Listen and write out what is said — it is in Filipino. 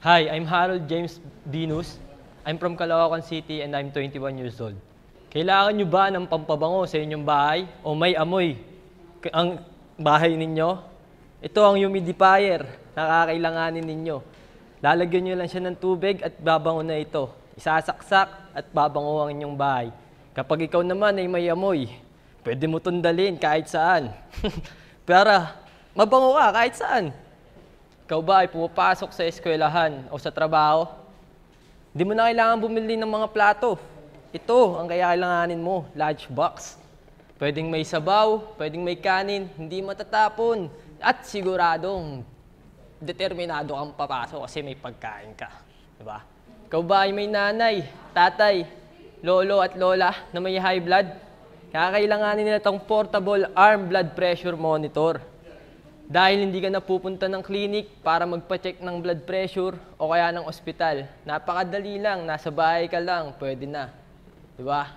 Hi, I'm Harold James Venus. I'm from Caloocan City and I'm 21 years old. Kailangan nyo ba ng pampabango sa inyong bahay o may amoy ang bahay ninyo? Ito ang humidifier na kakailanganin ninyo. Lalagyan nyo lang siya ng tubig at babango na ito. Isasaksak at babango ang inyong bahay. Kapag ikaw naman ay may amoy, pwede mo tundalin kahit saan. Para mabango ka kahit saan. Ikaw ba ay pumapasok sa eskwelahan o sa trabaho? Hindi mo na kailangan bumili ng mga plato. Ito ang kailanganin mo, lunch box. Pwedeng may sabaw, pwedeng may kanin, hindi matatapon. At siguradong determinado kang papasok kasi may pagkain ka. Diba? Ikaw ba ay may nanay, tatay, lolo at lola na may high blood? Kakailanganin nila itong portable arm blood pressure monitor. Dahil hindi ka napupunta ng clinic para magpa-check ng blood pressure o kaya ng ospital. Napakadali lang, nasa bahay ka lang, pwede na. Diba?